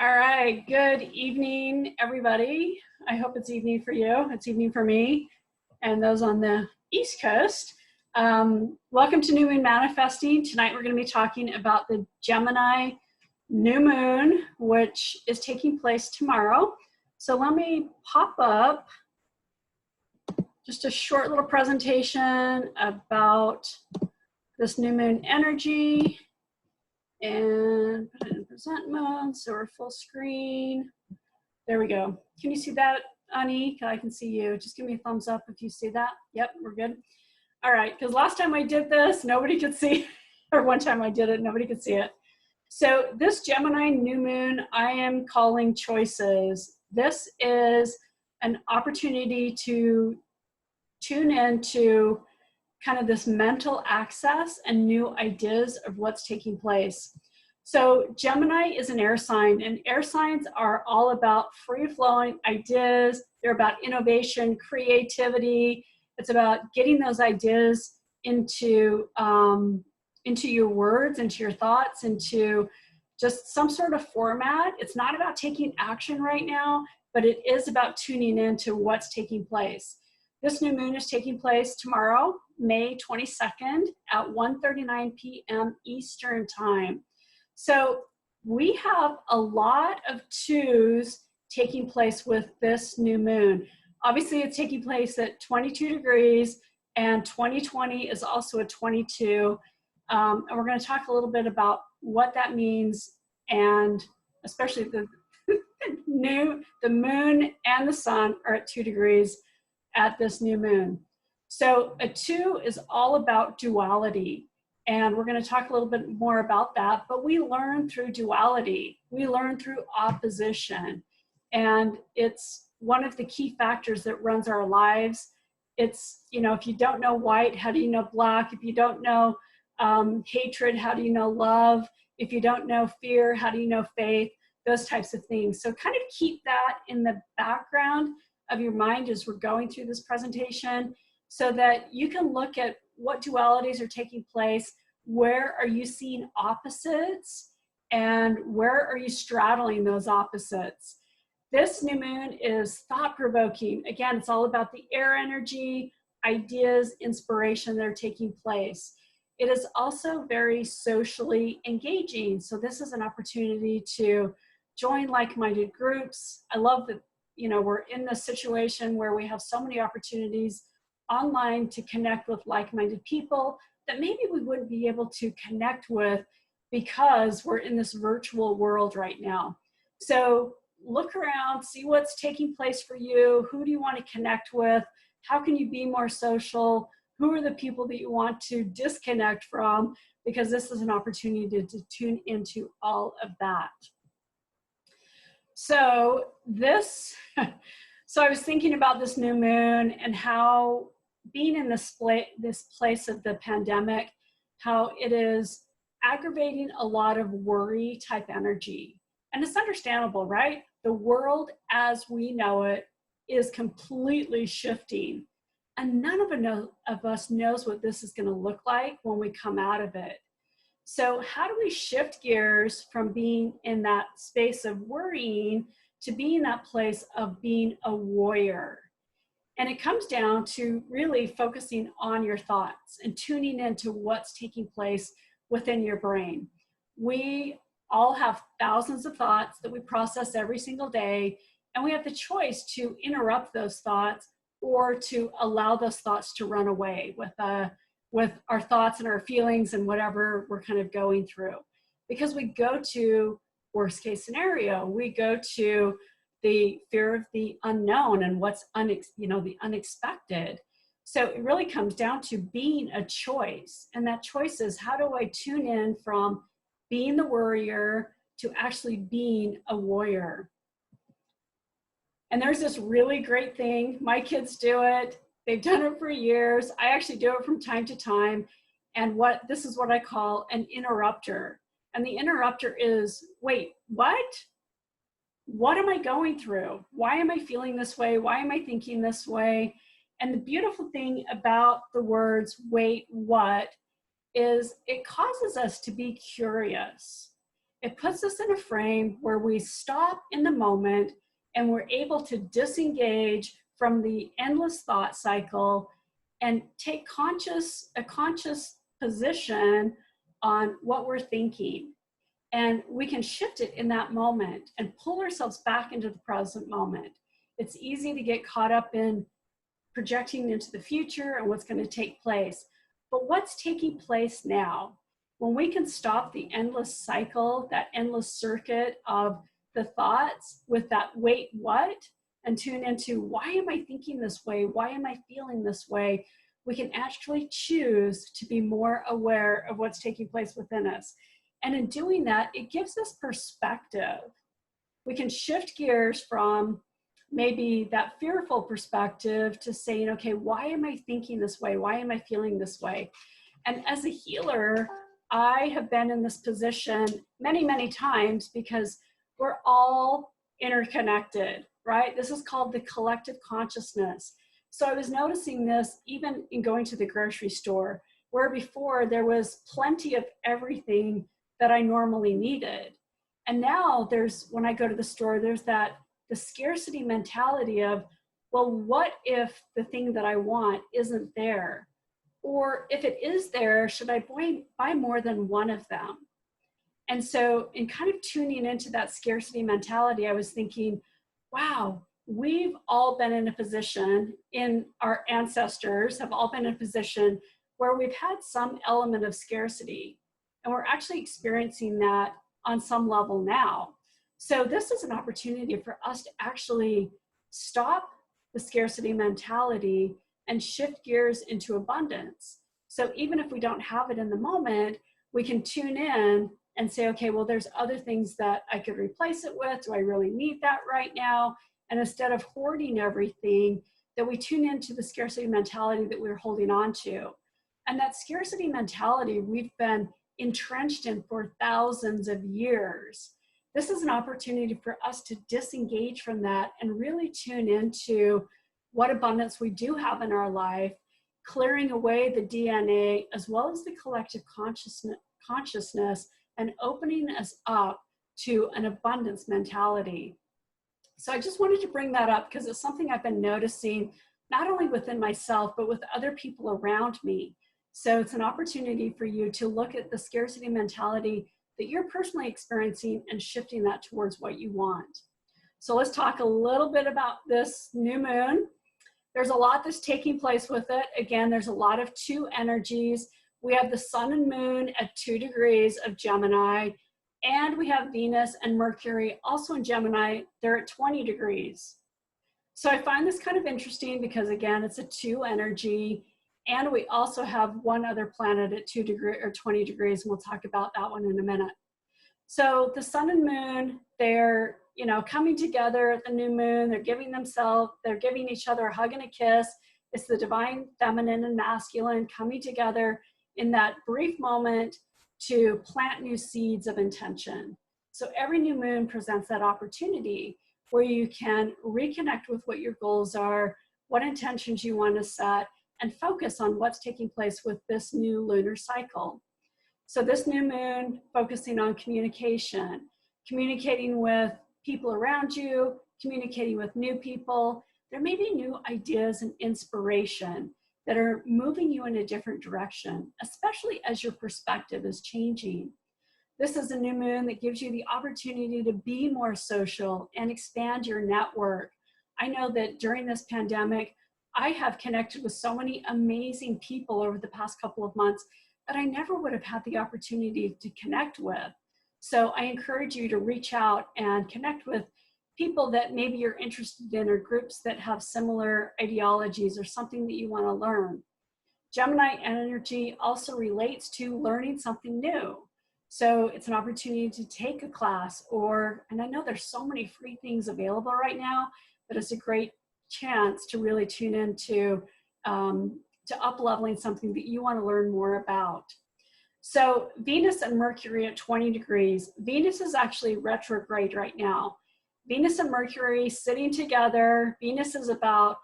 All right, good evening, everybody. I hope it's evening for you. It's evening for me and those on the East Coast. Welcome to New Moon Manifesting. Tonight we're going to be talking about the Gemini new moon, which is taking place tomorrow. So let me pop up just a short little presentation about this new moon energy. And put it in present mode, so we're full screen. There we go. Can you see that, Ani? I can see you. Just give me a thumbs up if you see that. Yep, we're good. All right, because last time I did this, nobody could see, or one time I did it, nobody could see it. So this Gemini new moon, I am calling choices. This is an opportunity to tune into kind of this mental access and new ideas of what's taking place. So Gemini is an air sign, and air signs are all about free-flowing ideas. They're about innovation, creativity. It's about getting those ideas into your words, into your thoughts, into just some sort of format. It's not about taking action right now, but it is about tuning into what's taking place. This new moon is taking place tomorrow, May 22nd at 1:39 p.m. Eastern time. So we have a lot of twos taking place with this new moon. Obviously, it's taking place at 22 degrees, and 2020 is also a 22. And we're going to talk a little bit about what that means, and especially the moon and the sun are at 2 degrees at this new moon. So a 2 is all about duality, and we're going to talk a little bit more about that, but we learn through duality. We learn through opposition, and it's one of the key factors that runs our lives. It's, you know, if you don't know white, how do you know black? If you don't know hatred, how do you know love? If you don't know fear, how do you know faith? Those types of things. So kind of keep that in the background of your mind as we're going through this presentation, so that you can look at what dualities are taking place, where are you seeing opposites, and where are you straddling those opposites. This new moon is thought-provoking. Again, it's all about the air energy, ideas, inspiration that are taking place. It is also very socially engaging. So this is an opportunity to join like-minded groups. I love that, you know, we're in this situation where we have so many opportunities online to connect with like-minded people that maybe we wouldn't be able to connect with because we're in this virtual world right now. So look around, see what's taking place for you. Who do you want to connect with? How can you be more social? Who are the people that you want to disconnect from? Because this is an opportunity to tune into all of that. So I was thinking about this new moon and how being in this place of the pandemic, how it is aggravating a lot of worry type energy. And it's understandable, right? The world as we know it is completely shifting. And none of us knows what this is going to look like when we come out of it. So how do we shift gears from being in that space of worrying to being in that place of being a warrior? And it comes down to really focusing on your thoughts and tuning into what's taking place within your brain. We all have thousands of thoughts that we process every single day, and we have the choice to interrupt those thoughts or to allow those thoughts to run away with our thoughts and our feelings and whatever we're kind of going through. Because we go to worst case scenario, we go to the fear of the unknown and what's the unexpected. So it really comes down to being a choice. And that choice is, how do I tune in from being the worrier to actually being a warrior? And there's this really great thing. My kids do it. They've done it for years. I actually do it from time to time. And this is what I call an interrupter. And the interrupter is, wait, what? What am I going through? Why am I feeling this way? Why am I thinking this way? And the beautiful thing about the words, wait, what, is it causes us to be curious. It puts us in a frame where we stop in the moment and we're able to disengage from the endless thought cycle and take a conscious position on what we're thinking. And we can shift it in that moment and pull ourselves back into the present moment. It's easy to get caught up in projecting into the future and what's going to take place. But what's taking place now? When we can stop the endless cycle, that endless circuit of the thoughts with that wait, what? And tune into, why am I thinking this way? Why am I feeling this way? We can actually choose to be more aware of what's taking place within us. And in doing that, it gives us perspective. We can shift gears from maybe that fearful perspective to saying, okay, why am I thinking this way? Why am I feeling this way? And as a healer, I have been in this position many, many times because we're all interconnected, right? This is called the collective consciousness. So I was noticing this even in going to the grocery store, where before there was plenty of everything that I normally needed. And now when I go to the store, there's the scarcity mentality of, well, what if the thing that I want isn't there? Or if it is there, should I buy more than one of them? And so in kind of tuning into that scarcity mentality, I was thinking, wow, we've all been in a position, our ancestors have all been in a position where we've had some element of scarcity. And we're actually experiencing that on some level now. So this is an opportunity for us to actually stop the scarcity mentality and shift gears into abundance. So even if we don't have it in the moment, we can tune in and say, okay, well, there's other things that I could replace it with. Do I really need that right now? And instead of hoarding everything, that we tune into the scarcity mentality that we're holding on to. And that scarcity mentality we've been entrenched in for thousands of years. This is an opportunity for us to disengage from that and really tune into what abundance we do have in our life, clearing away the DNA as well as the collective consciousness and opening us up to an abundance mentality. So I just wanted to bring that up because it's something I've been noticing not only within myself, but with other people around me. So it's an opportunity for you to look at the scarcity mentality that you're personally experiencing and shifting that towards what you want. So let's talk a little bit about this new moon. There's a lot that's taking place with it. Again, there's a lot of two energies. We have the sun and moon at 2 degrees of Gemini, and we have Venus and Mercury also in Gemini. They're at 20 degrees. So I find this kind of interesting because, again, it's a 2 energy. And we also have one other planet at 2 degrees or 20 degrees, and we'll talk about that one in a minute. So the sun and moon, they're coming together at the new moon. They're giving each other a hug and a kiss. It's the divine feminine and masculine coming together in that brief moment to plant new seeds of intention. So every new moon presents that opportunity where you can reconnect with what your goals are, what intentions you want to set, and focus on what's taking place with this new lunar cycle. So this new moon, focusing on communication, communicating with people around you, communicating with new people. There may be new ideas and inspiration that are moving you in a different direction, especially as your perspective is changing. This is a new moon that gives you the opportunity to be more social and expand your network. I know that during this pandemic, I have connected with so many amazing people over the past couple of months that I never would have had the opportunity to connect with. So I encourage you to reach out and connect with people that maybe you're interested in, or groups that have similar ideologies or something that you want to learn. Gemini energy also relates to learning something new. So it's an opportunity to take a class, and I know there's so many free things available right now, but it's a great chance to really tune into up-leveling something that you want to learn more about. So Venus and Mercury at 20 degrees. Venus is actually retrograde right now. Venus and Mercury sitting together. Venus is about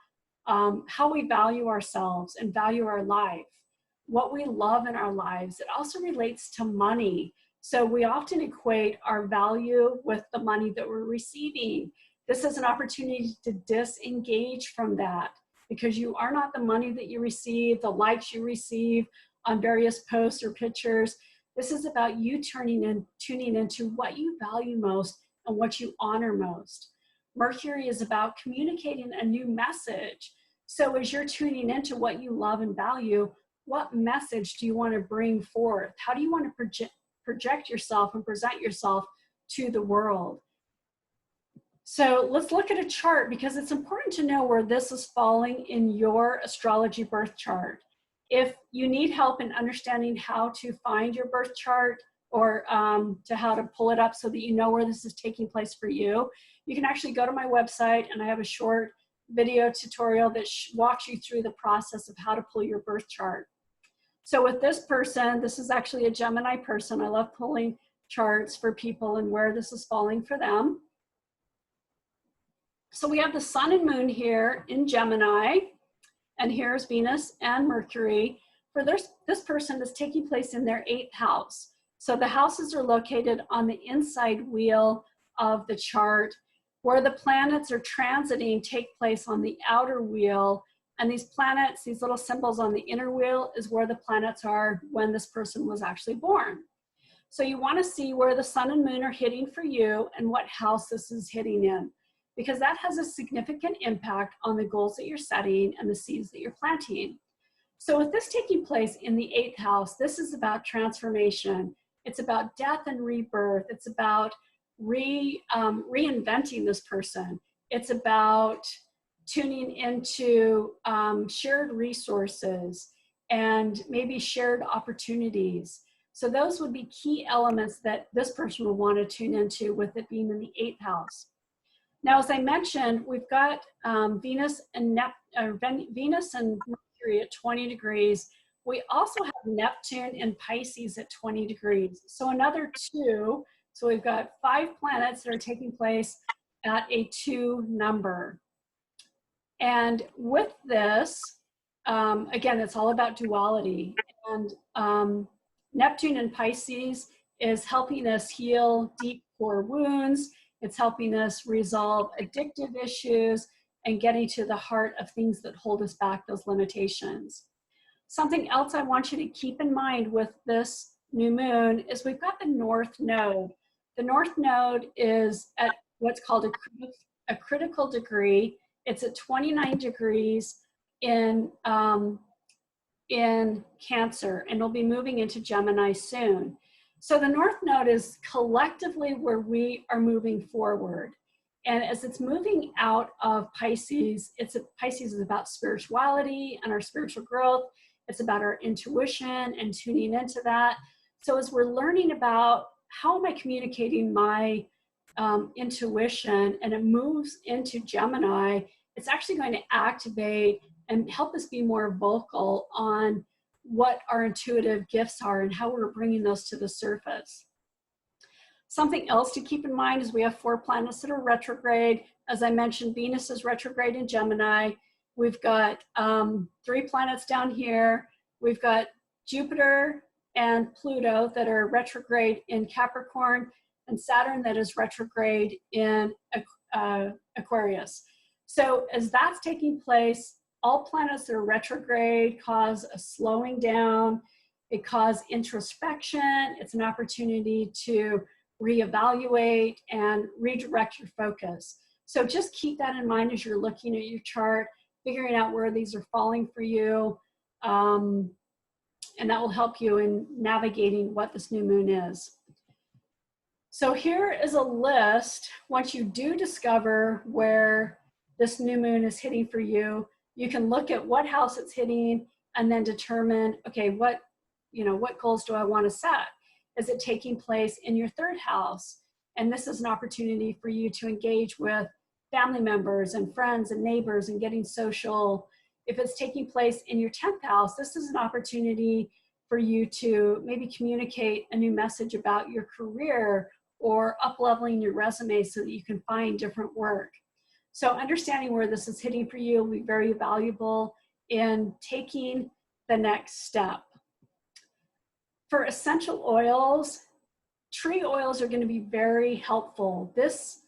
how we value ourselves and value our life, what we love in our lives. It also relates to money, So we often equate our value with the money that we're receiving. This is an opportunity to disengage from that, because you are not the money that you receive, the likes you receive on various posts or pictures. This is about you tuning into what you value most and what you honor most. Mercury is about communicating a new message. So as you're tuning into what you love and value, what message do you want to bring forth? How do you want to project yourself and present yourself to the world? So let's look at a chart, because it's important to know where this is falling in your astrology birth chart. If you need help in understanding how to find your birth chart, or to how to pull it up so that you know where this is taking place for you, you can actually go to my website, and I have a short video tutorial that walks you through the process of how to pull your birth chart. So with this person, this is actually a Gemini person. I love pulling charts for people and where this is falling for them. So we have the sun and moon here in Gemini, and here's Venus and Mercury. For this person is taking place in their 8th house. So the houses are located on the inside wheel of the chart. Where the planets are transiting take place on the outer wheel. And these planets, these little symbols on the inner wheel, is where the planets are when this person was actually born. So you want to see where the sun and moon are hitting for you and what house this is hitting in, because that has a significant impact on the goals that you're setting and the seeds that you're planting. So with this taking place in the 8th house, this is about transformation. It's about death and rebirth. It's about reinventing this person. It's about tuning into shared resources and maybe shared opportunities. So those would be key elements that this person will want to tune into, with it being in the 8th house. Now, as I mentioned, we've got Venus and Mercury at 20 degrees. We also have Neptune and Pisces at 20 degrees. So another 2. So we've got 5 planets that are taking place at a 2 number. And with this, again, it's all about duality. And Neptune and Pisces is helping us heal deep core wounds. It's helping us resolve addictive issues and getting to the heart of things that hold us back, those limitations. Something else I want you to keep in mind with this new moon is we've got the North Node. The North Node is at what's called a critical degree. It's at 29 degrees in Cancer, and it'll be moving into Gemini soon. So the North Node is collectively where we are moving forward. And as it's moving out of Pisces, Pisces is about spirituality and our spiritual growth. It's about our intuition and tuning into that. So as we're learning about how am I communicating my intuition, and it moves into Gemini, it's actually going to activate and help us be more vocal on what our intuitive gifts are and how we're bringing those to the surface. Something else to keep in mind is we have 4 planets that are retrograde. As I mentioned, Venus is retrograde in Gemini. We've got 3 planets down here. We've got Jupiter and Pluto that are retrograde in Capricorn, and Saturn that is retrograde in Aquarius. So as that's taking place, all planets that are retrograde cause a slowing down. It causes introspection. It's an opportunity to reevaluate and redirect your focus. So just keep that in mind as you're looking at your chart, figuring out where these are falling for you. And that will help you in navigating what this new moon is. So here is a list. Once you do discover where this new moon is hitting for you, you can look at what house it's hitting and then determine, okay, what goals do I want to set? Is it taking place in your 3rd house? And this is an opportunity for you to engage with family members and friends and neighbors and getting social. If it's taking place in your 10th house, this is an opportunity for you to maybe communicate a new message about your career or up-leveling your resume so that you can find different work. So understanding where this is hitting for you will be very valuable in taking the next step. For essential oils, tree oils are going to be very helpful. This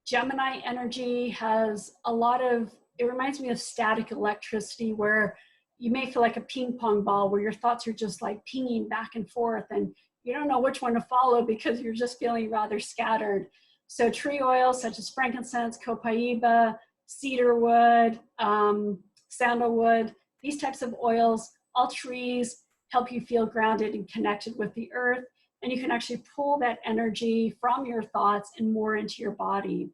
Gemini energy has a lot of, it reminds me of static electricity, where you may feel like a ping pong ball where your thoughts are just like pinging back and forth and you don't know which one to follow because you're just feeling rather scattered. So tree oils such as frankincense, copaiba, cedarwood, sandalwood, these types of oils, all trees help you feel grounded and connected with the earth. And you can actually pull that energy from your thoughts and more into your body.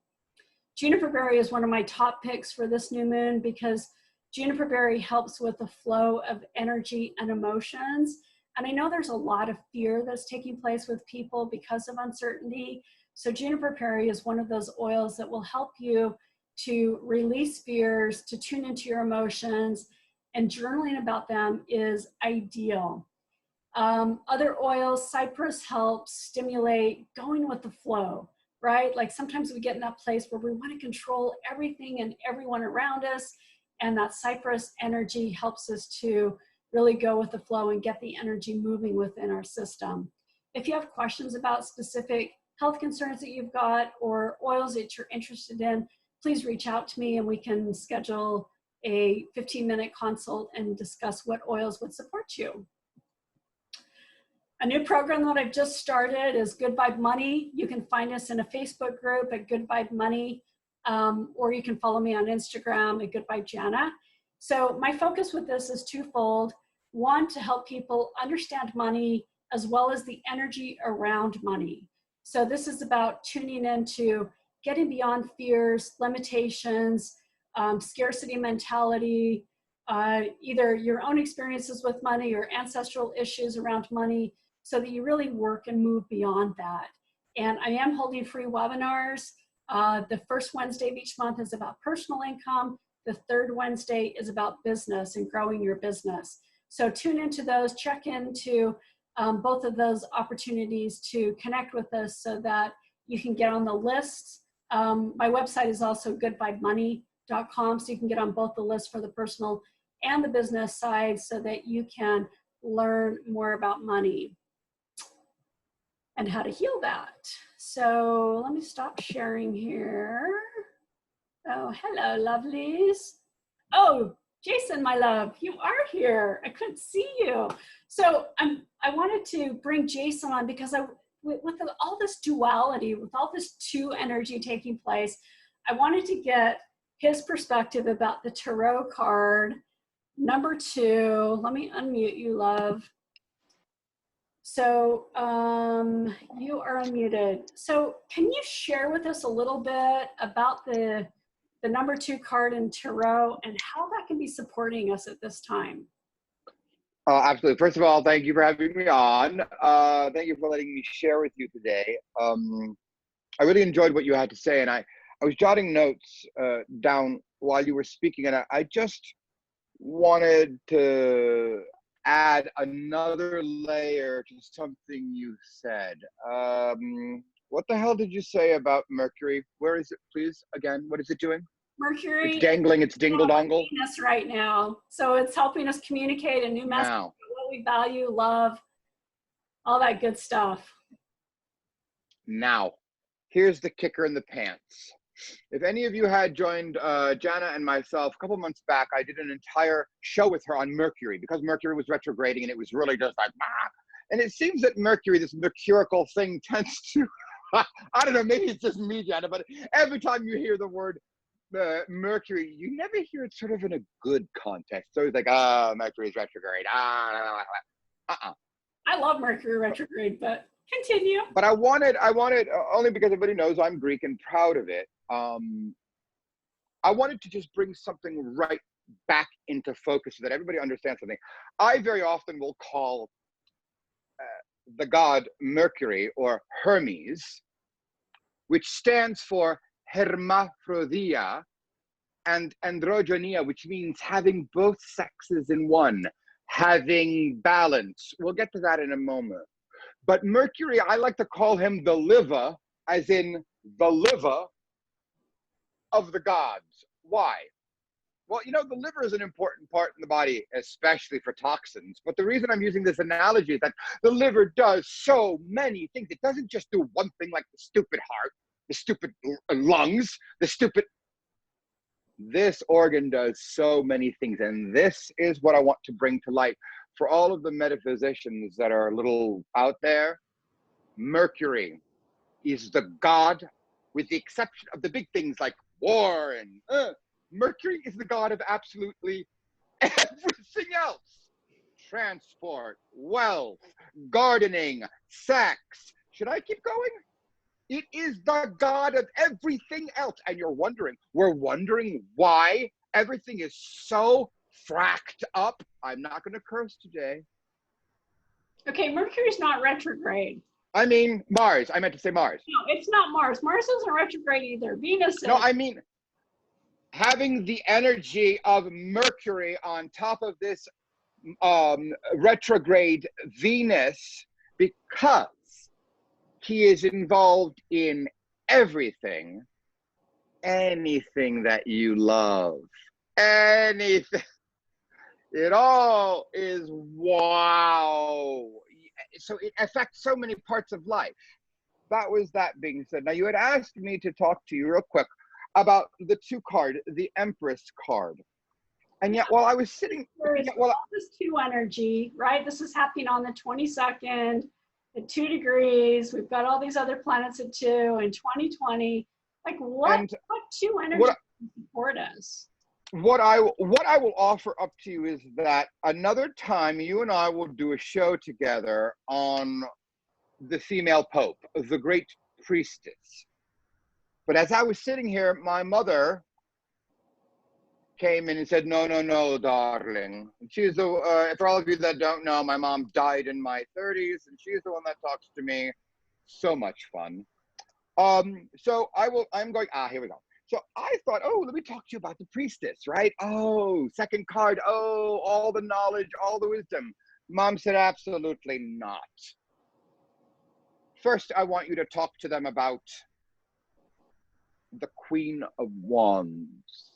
Juniper berry is one of my top picks for this new moon because juniper berry helps with the flow of energy and emotions. And I know there's a lot of fear that's taking place with people because of uncertainty. So juniper berry is one of those oils that will help you to release fears, to tune into your emotions, and journaling about them is ideal. Other oils, cypress helps stimulate going with the flow, right? Like sometimes we get in that place where we want to control everything and everyone around us, and that cypress energy helps us to really go with the flow and get the energy moving within our system. If you have questions about specific health concerns that you've got or oils that you're interested in, please reach out to me and we can schedule a 15-minute consult and discuss what oils would support you. A new program that I've just started is Good Vibe Money. You can find us in a Facebook group at Good Vibe Money, or you can follow me on Instagram at Good Vibe Jana. So my focus with this is twofold. One, to help people understand money as well as the energy around money. So this is about tuning into getting beyond fears, limitations, scarcity mentality, either your own experiences with money or ancestral issues around money, so that you really work and move beyond that. And I am holding free webinars. The first Wednesday of each month is about personal income. The third Wednesday is about business and growing your business. So tune into those, check into both of those opportunities to connect with us so that you can get on the list. My website is also goodvibemoney.com, so you can get on both the lists for the personal and the business side so that you can learn more about money and how to heal that. So let me stop sharing here. Oh, hello, lovelies. Oh, Jason, my love, you are here. I couldn't see you. So I wanted to bring Jason on because with all this duality, with all this two energy taking place, I wanted to get his perspective about the tarot card number 2. Let me unmute you, love. So you are unmuted. So can you share with us a little bit about the number 2 card in tarot and how that can be supporting us at this time? Absolutely. First of all, thank you for having me on. Thank you for letting me share with you today. I really enjoyed what you had to say, and I was jotting notes down while you were speaking, and I just wanted to add another layer to something you said. What the hell did you say about Mercury? Where is it, please? Again, what is it doing? Mercury. It's dangling its dingle dongle. Us right now, so it's helping us communicate a new message of what we value, love, all that good stuff. Now, here's the kicker in the pants. If any of you had joined Jana and myself a couple months back, I did an entire show with her on Mercury because Mercury was retrograding and it was really just like, ah. And it seems that Mercury, this mercurical thing, tends to, I don't know, maybe it's just me, Jana, but every time you hear the word Mercury, you never hear it sort of in a good context. So it's like, Mercury is retrograde. I love Mercury retrograde, but continue. But I wanted, only because everybody knows I'm Greek and proud of it. I wanted to just bring something right back into focus so that everybody understands something. I very often will call the god Mercury or Hermes, which stands for hermaphroditia and androgynia, which means having both sexes in one, having balance. We'll get to that in a moment. But Mercury, I like to call him the liver, as in the liver of the gods. Why? Well, you know, the liver is an important part in the body, especially for toxins. But the reason I'm using this analogy is that the liver does so many things. It doesn't just do one thing like the stupid heart, the stupid lungs, the stupid. This organ does so many things. And this is what I want to bring to light for all of the metaphysicians that are a little out there. Mercury is the god, with the exception of the big things like war and Mercury is the god of absolutely everything else. Transport, wealth, gardening, sex. Should I keep going? It is the god of everything else. And we're wondering why everything is so fracked up. I'm not going to curse today. Okay, Mercury's not retrograde. I mean, Mars. I meant to say Mars. No, it's not Mars. Mars isn't retrograde either. Venus is. No, I mean, having the energy of Mercury on top of this retrograde Venus, because he is involved in everything, anything that you love, anything. It all is wow. So it affects so many parts of life. That was that being said. Now, you had asked me to talk to you real quick about the 2 card, the Empress card. And yet, while I was sitting, this 2 energy, right? This is happening on the 22nd at 2 degrees. We've got all these other planets at 2 in 2020. Like what 2 energy support us? What I will offer up to you is that another time you and I will do a show together on the female pope, the great priestess. But as I was sitting here, my mother came in and said, no, darling. She's the, for all of you that don't know, my mom died in my 30s, and she's the one that talks to me. So much fun. So I'm going, here we go. So I thought, let me talk to you about the priestess, right? Oh, 2nd card. Oh, all the knowledge, all the wisdom. Mom said, absolutely not. First, I want you to talk to them about the Queen of Wands.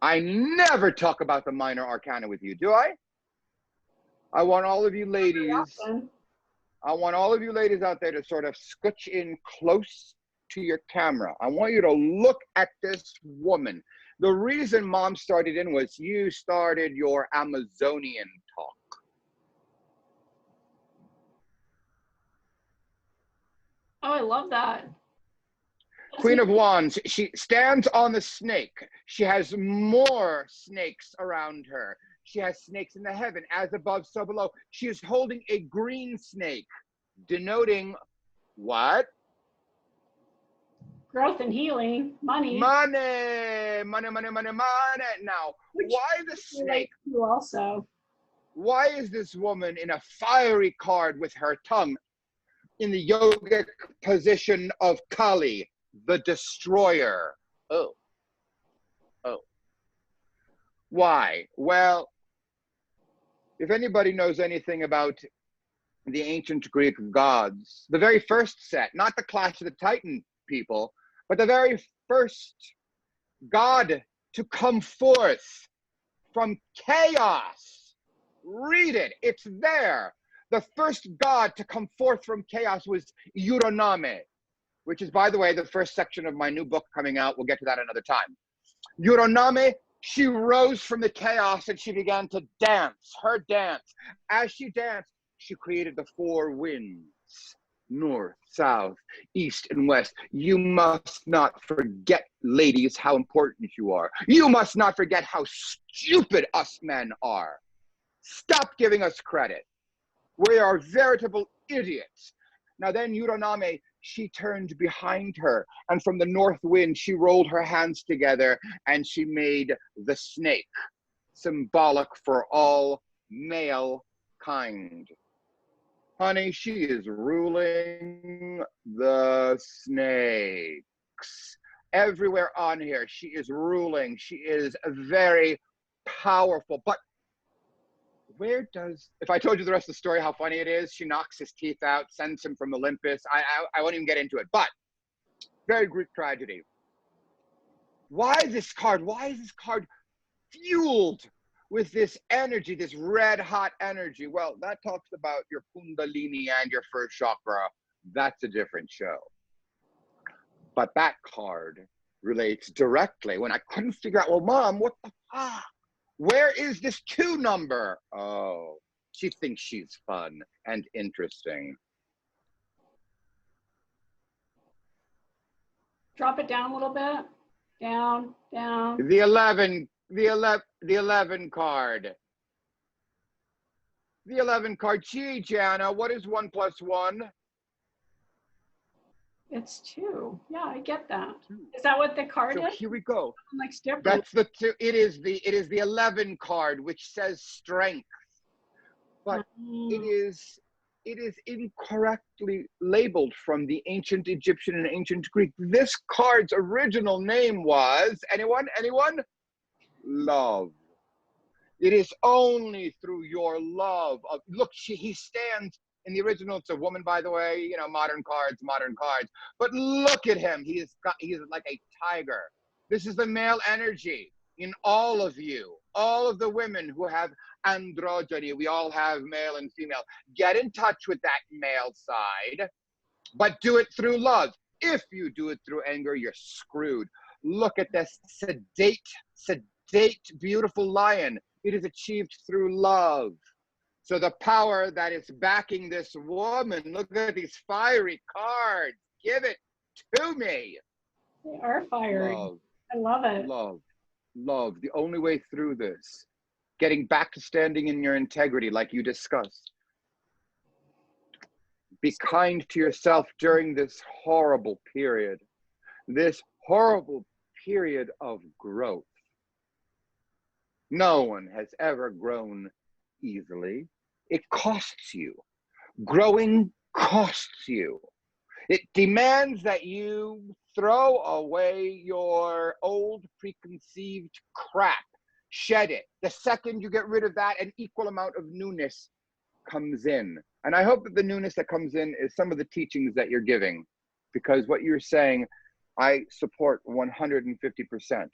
I never talk about the minor arcana with you, do I? I want all of you ladies, out there to sort of scooch in close to your camera. I want you to look at this woman. The reason Mom started in was you started your Amazonian talk. Oh, I love that. Queen of Wands, she stands on the snake. She has more snakes around her. She has snakes in the heaven, as above, so below. She is holding a green snake, denoting what? Growth and healing, money. Money. Now, why the snake? Also. Why is this woman in a fiery card with her tongue in the yogic position of Kali, the destroyer? Oh. Why? Well, if anybody knows anything about the ancient Greek gods, the very first set, not the Clash of the Titan people, but the very first god to come forth from chaos. Read it, it's there. The first god to come forth from chaos was Euroname, which is, by the way, the first section of my new book coming out. We'll get to that another time. Euroname, she rose from the chaos and she began to dance, her dance. As she danced, she created the 4 winds. North, south, east, and west. You must not forget, ladies, how important you are. You must not forget how stupid us men are. Stop giving us credit. We are veritable idiots. Now then, Euroname, she turned behind her, and from the north wind, she rolled her hands together, and she made the snake, symbolic for all male kind. Honey, she is ruling the snakes. Everywhere on here, she is ruling. She is very powerful. But where does, if I told you the rest of the story, how funny it is, she knocks his teeth out, sends him from Olympus. I won't even get into it, but very Greek tragedy. Why this card? Why is this card fueled with this energy, this red hot energy. Well, that talks about your Kundalini and your first chakra. That's a different show. But that card relates directly when I couldn't figure out, well, Mom, what the fuck? Where is this 2 number? Oh, she thinks she's fun and interesting. Drop it down a little bit. Down, down. The 11 card. The 11 card. Gee, Jana, what is 1 + 1? It's 2. Yeah, I get that. Is that what the card So is? here we go. Like different. That's the 2. It is the 11 card, which says strength. But it is incorrectly labeled from the ancient Egyptian and ancient Greek. This card's original name was, anyone? Love. It is only through your love of, look, he stands in the original. It's a woman, by the way, you know, modern cards. But look at him. He is like a tiger. This is the male energy in all of you, all of the women who have androgyny. We all have male and female. Get in touch with that male side, but do it through love. If you do it through anger, you're screwed. Look at this sedate, beautiful lion. It is achieved through love. So the power that is backing this woman, look at these fiery cards. Give it to me. They are fiery. Love. I love it. Love. The only way through this. Getting back to standing in your integrity like you discussed. Be kind to yourself during this horrible period. This horrible period of growth. No one has ever grown easily. It costs you. Growing costs you. It demands that you throw away your old preconceived crap. Shed it. The second you get rid of that, an equal amount of newness comes in. And I hope that the newness that comes in is some of the teachings that you're giving, because what you're saying, I support 150%.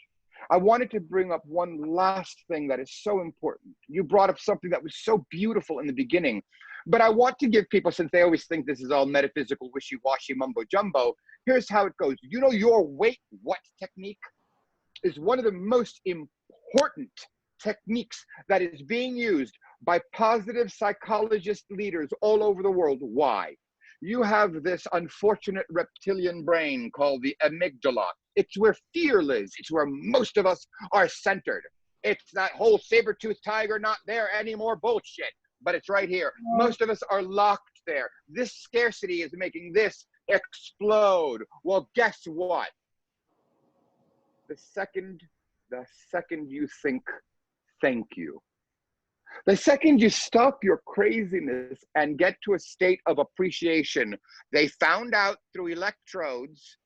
I wanted to bring up one last thing that is so important. You brought up something that was so beautiful in the beginning, but I want to give people, since they always think this is all metaphysical, wishy-washy, mumbo-jumbo, here's how it goes. You know, your wait what technique is one of the most important techniques that is being used by positive psychologist leaders all over the world. Why? You have this unfortunate reptilian brain called the amygdala. It's where fear lives. It's where most of us are centered. It's that whole saber-toothed tiger not there anymore bullshit, but it's right here. Most of us are locked there. This scarcity is making this explode. Well, guess what? The second you think, thank you. The second you stop your craziness and get to a state of appreciation, they found out through electrodes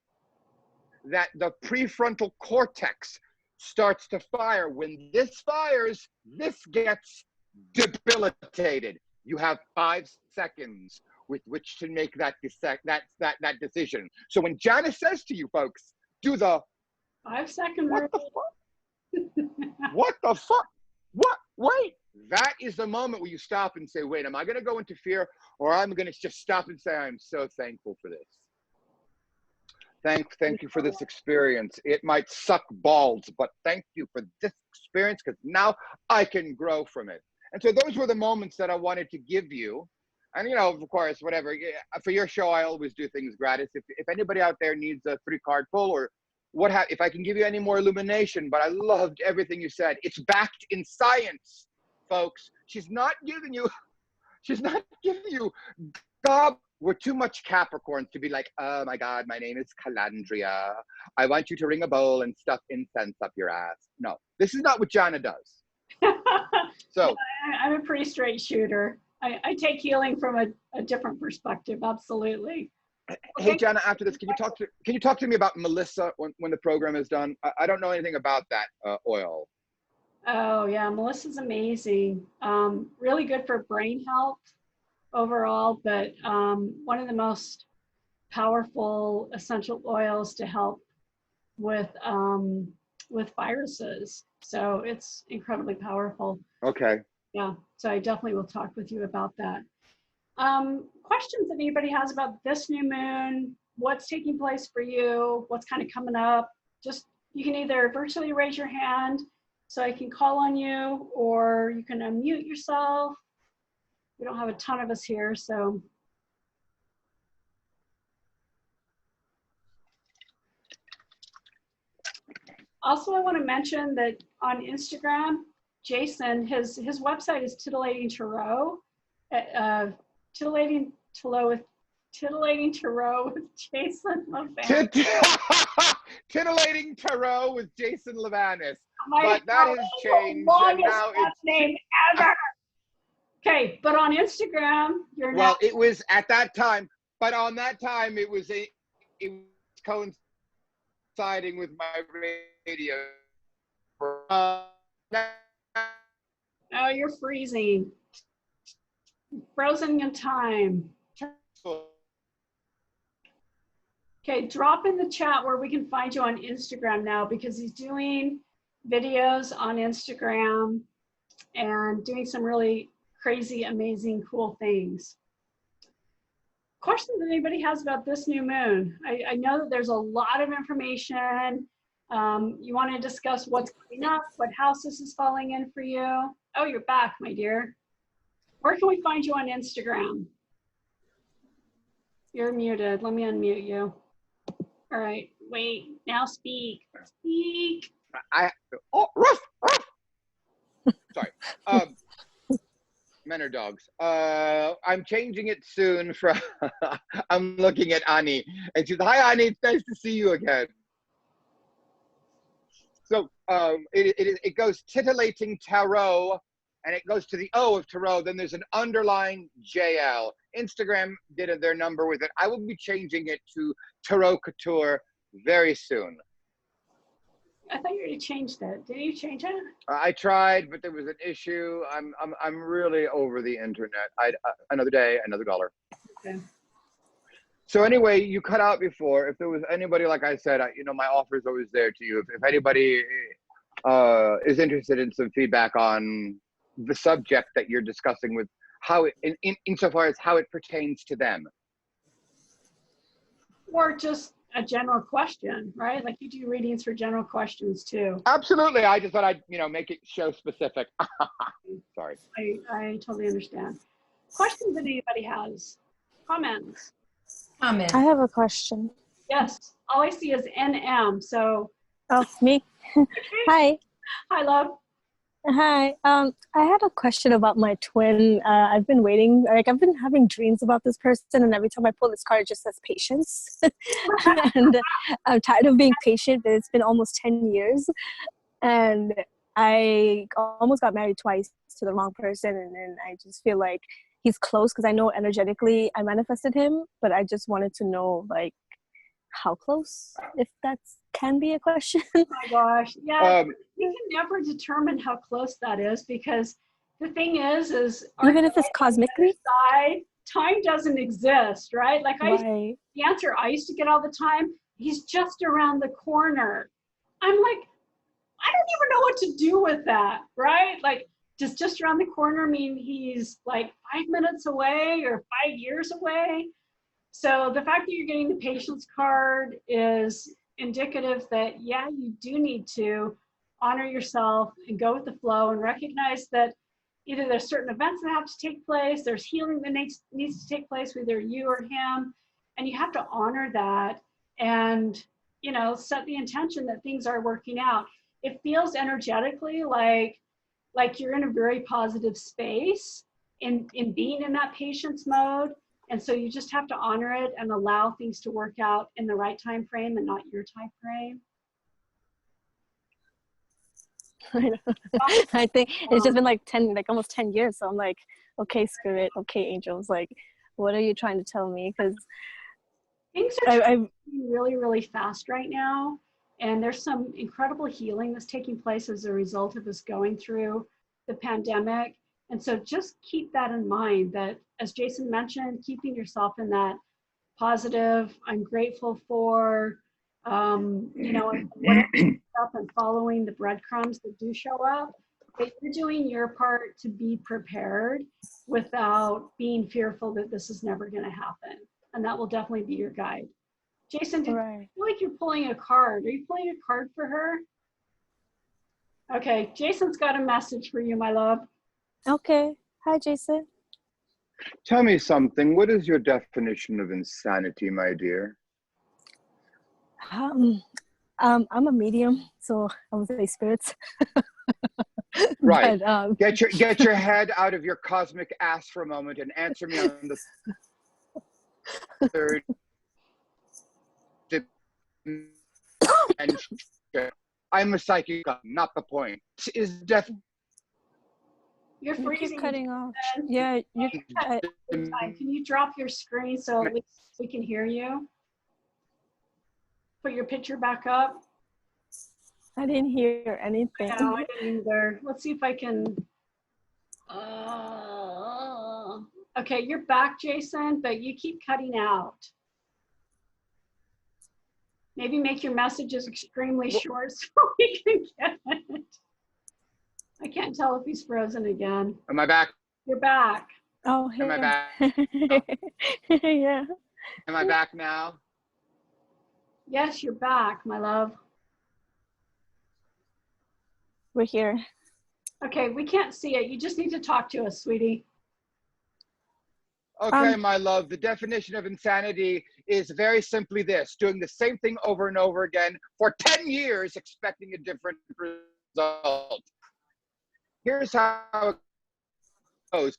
that the prefrontal cortex starts to fire. When this fires, this gets debilitated. You have 5 seconds with which to make that decision. So when Janice says to you folks, do the 5-second what the fuck? What the fuck? What? Wait. That is the moment where you stop and say, wait, am I going to go into fear, or I'm going to just stop and say, I'm so thankful for this. Thank you for this experience. It might suck balls, but thank you for this experience, because now I can grow from it. And so those were the moments that I wanted to give you. And, you know, of course, whatever. For your show, I always do things gratis. If anybody out there needs a 3-card pull, or if I can give you any more illumination, but I loved everything you said. It's backed in science, folks. She's not giving you God. We're too much Capricorns to be like, oh my God, my name is Calandria. I want you to ring a bowl and stuff incense up your ass. No, this is not what Jana does. So I'm a pretty straight shooter. I take healing from a different perspective. Absolutely. Hey, Jana, after this, can you talk to me about Melissa when the program is done? I don't know anything about that oil. Oh yeah, Melissa's amazing. Really good for brain health overall, but one of the most powerful essential oils to help with with viruses. So it's incredibly powerful. Okay. Yeah, so I definitely will talk with you about that. Questions that anybody has about this new moon, what's taking place for you, what's kind of coming up, just you can either virtually raise your hand so I can call on you, or you can unmute yourself. We don't have a ton of us here, so. Also, I want to mention that on Instagram, Jason, his website is Titillating Tarot, Titillating Tarot with Jason Levanis. Titillating Tarot with Jason Levanis. My But that has changed, and now it's name ever. Okay, but on Instagram, you're well, now. it was at that time, but on that time it was coinciding with my radio. Oh, you're freezing. Frozen in time. Okay, drop in the chat where we can find you on Instagram now, because he's doing videos on Instagram and doing some really crazy, amazing, cool things. Questions that anybody has about this new moon? I know that there's a lot of information. You want to discuss what's coming up, what house this is falling in for you. Oh, you're back, my dear. Where can we find you on Instagram? You're muted. Let me unmute you. All right, wait, now speak. Speak. Ruff. Sorry. Men are dogs. I'm changing it soon from, I'm looking at Ani, and she's, hi Ani, it's nice to see you again. So it goes Titillating Tarot, and it goes to the O of Tarot, then there's an underline JL. Instagram did their number with it. I will be changing it to Tarot Couture very soon. I thought you already changed it. Did you change it? I tried, but there was an issue. I'm really over the internet. Another day, another dollar. Okay. So anyway, you cut out before. If there was anybody, like I said, you know, my offer is always there to you. If anybody is interested in some feedback on the subject that you're discussing, with how it, insofar as how it pertains to them. Or just a general question, right? Like you do readings for general questions too. Absolutely. I just thought I'd, you know, make it show specific. Sorry. I totally understand. Questions that anybody has? Comments? Comment. I have a question. Yes. All I see is NM. So. Oh, me? Hi. Hi, love. Hi. I had a question about my twin. I've been waiting, like I've been having dreams about this person, and every time I pull this card, it just says patience. And I'm tired of being patient, but it's been almost 10 years. And I almost got married twice to the wrong person, and then I just feel like he's close because I know energetically I manifested him, but I just wanted to know, like, how close, if that can be a question. Oh my gosh. Yeah. You can never determine how close that is, because the thing is even if it's cosmically, side, time doesn't exist, right? Like right. The answer I used to get all the time, he's just around the corner. I'm like, I don't even know what to do with that, right? Like, does just around the corner mean he's like 5 minutes away or 5 years away? So the fact that you're getting the patience card is indicative that, yeah, you do need to honor yourself and go with the flow and recognize that either there's certain events that have to take place, there's healing that needs to take place with either you or him, and you have to honor that and, you know, set the intention that things are working out. It feels energetically like you're in a very positive space in being in that patience mode. And so you just have to honor it and allow things to work out in the right time frame and not your time frame. I know. I think it's just been like almost 10 years. So I'm like, okay, spirit, okay, angels, like, what are you trying to tell me? Because things are really, really fast right now. And there's some incredible healing that's taking place as a result of us going through the pandemic. And so just keep that in mind, that as Jason mentioned, keeping yourself in that positive, I'm grateful for, you know, and whatever stuff and following the breadcrumbs that do show up, but you're doing your part to be prepared without being fearful that this is never going to happen. And that will definitely be your guide. Jason, I Right. feel like you're pulling a card. Are you pulling a card for her? Okay, Jason's got a message for you, my love. Okay. Hi, Jason. Tell me something. What is your definition of insanity, my dear? I'm a medium, so I would say spirits. Right. But Get your head out of your cosmic ass for a moment and answer me on the third dimension. I'm a psychic, not the point. Is death You're you freezing. keep cutting off. Jason. Yeah, you. Can you drop your screen so at least we can hear you? Put your picture back up. I didn't hear anything. No, I didn't either. Let's see if I can. Okay, you're back, Jason, but you keep cutting out. Maybe make your messages extremely short so we can get it. I can't tell if he's frozen again. Am I back? You're back. Oh, Am I hey. back? Yeah. Am I back now? Yes, you're back, my love. We're here. Okay, we can't see it. You just need to talk to us, sweetie. Okay, my love, the definition of insanity is very simply this: doing the same thing over and over again for 10 years, expecting a different result. Here's how it goes.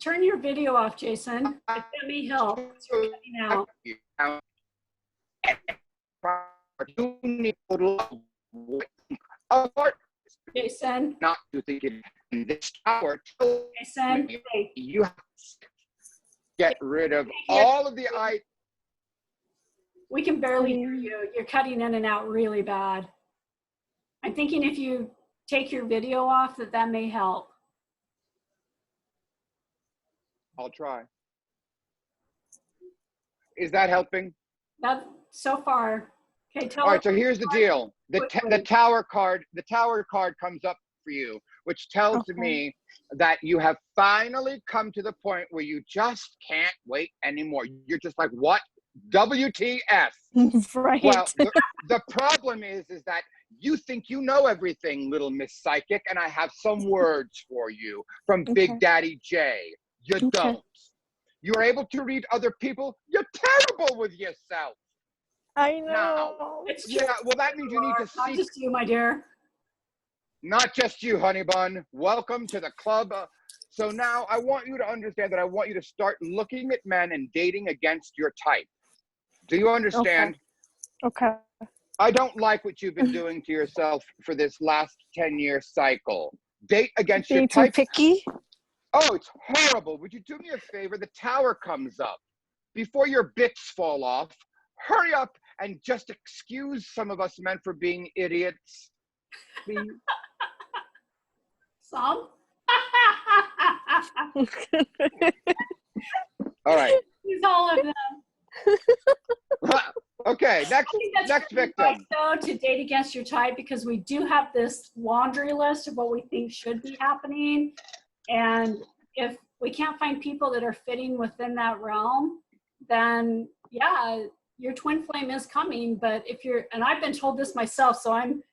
Turn your video off, Jason. If that may help. You're cutting out. You need to apart, Jason, not to think it in this hour. Jason, hey, You have to get rid of all of the we can barely hear you. You're cutting in and out really bad. I'm thinking if you take your video off, that may help. I'll try. Is that helping? That so far. Okay, tell All right, us. so here's the deal. The tower card comes up for you, which tells me that you have finally come to the point where you just can't wait anymore. You're just like, what? WTF? Right. Well, the problem is that you think you know everything, little Miss Psychic, and I have some words for you from Big Daddy J. You don't. You're able to read other people. You're terrible with yourself. I know. Now, yeah, well, that means you need to Not seek. just you, my dear. Not just you, honey bun. Welcome to the club. So now I want you to understand that I want you to start looking at men and dating against your type. Do you understand? Okay. I don't like what you've been doing to yourself for this last 10-year cycle. Date against your type. Being too picky? Oh, it's horrible. Would you do me a favor? The tower comes up. Before your bits fall off, hurry up and just excuse some of us men for being idiots. Please. Some? All right. He's all of them. Okay, next victim. Right, though, to date against your type, because we do have this laundry list of what we think should be happening. And if we can't find people that are fitting within that realm, then yeah, your twin flame is coming. But if you're, and I've been told this myself, so I'm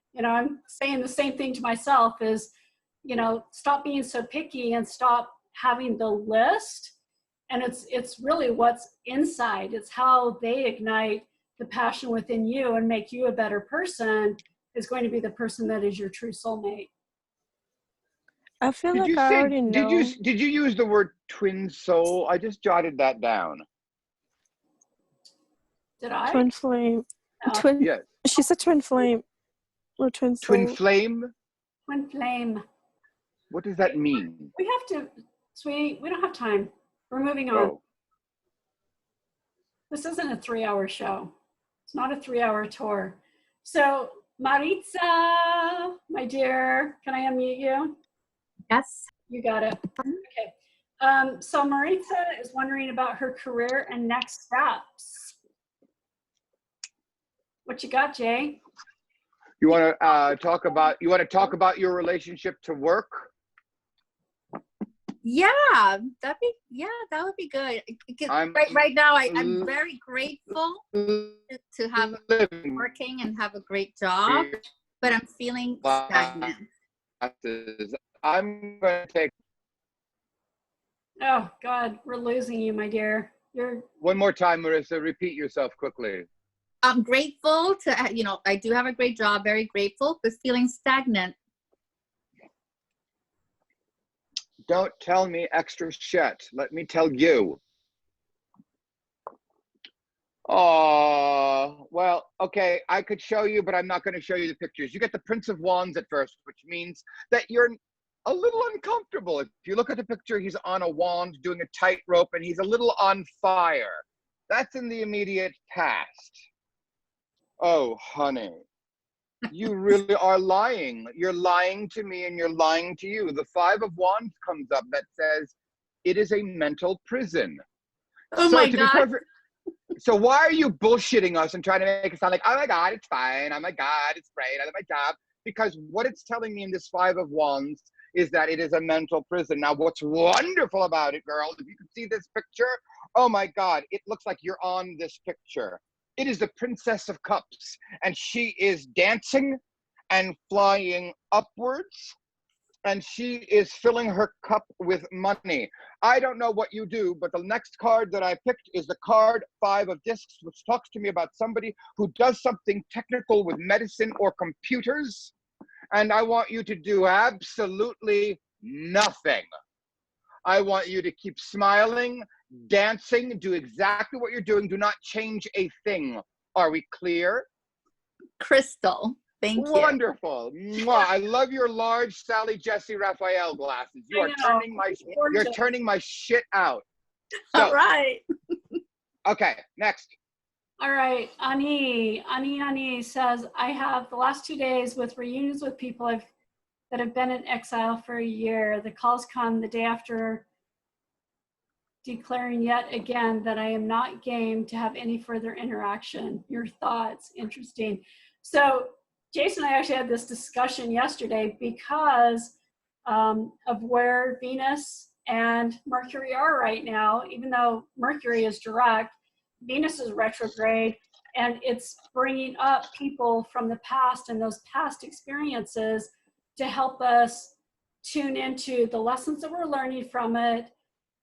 saying the same thing to myself is, stop being so picky and stop having the list. And it's really what's inside. It's how they ignite the passion within you and make you a better person is going to be the person that is your true soulmate. I feel like I already know. Did you use the word twin soul? I just jotted that down. Did I? Twin flame. No. Yes. She said twin flame. Or twin soul. Twin flame? Twin flame. What does that mean? We have to, sweetie, we don't have time. We're moving on. Oh. This isn't a 3-hour show. It's not a 3-hour tour. So Maritza, my dear, can I unmute you? Yes. You got it. Okay. So Maritza is wondering about her career and next steps. What you got, Jay? You want to talk about your relationship to work? Yeah, that would be good. Right now, I'm very grateful to have working and have a great job, but I'm feeling stagnant. I'm going to take. Oh God, we're losing you, my dear. You're One more time, Marissa. Repeat yourself quickly. I'm grateful to, I do have a great job, very grateful, but feeling stagnant. Don't tell me extra shit. Let me tell you. Oh, well, okay, I could show you, but I'm not going to show you the pictures. You get the Prince of Wands at first, which means that you're a little uncomfortable. If you look at the picture, he's on a wand doing a tightrope, and he's a little on fire. That's in the immediate past. Oh, honey, you really are lying. You're lying to me and you're lying to you. The Five of Wands comes up that says it is a mental prison. Oh my God. So why are you bullshitting us and trying to make it sound like, oh my God, it's fine. Oh my God, it's great. I love my job. Because what it's telling me in this Five of Wands is that it is a mental prison. Now, what's wonderful about it, girl, if you can see this picture, oh my God, it looks like you're on this picture. It is the Princess of Cups, and she is dancing and flying upwards, and she is filling her cup with money. I don't know what you do, but the next card that I picked is the card Five of Discs, which talks to me about somebody who does something technical with medicine or computers, and I want you to do absolutely nothing. I want you to keep smiling, dancing, do exactly what you're doing. Do not change a thing. Are we clear? Crystal, thank you. Wonderful. Mwah. I love your large Sally Jesse Raphael glasses. You are turning my shit out. So, all right. Okay, next. all right. Ani says, I have the last 2 days with reunions with people that have been in exile for a year. The calls come the day after declaring yet again that I am not game to have any further interaction. Your thoughts? Interesting. So Jason and I actually had this discussion yesterday because of where Venus and Mercury are right now. Even though Mercury is direct, Venus is retrograde, and it's bringing up people from the past and those past experiences to help us tune into the lessons that we're learning from it,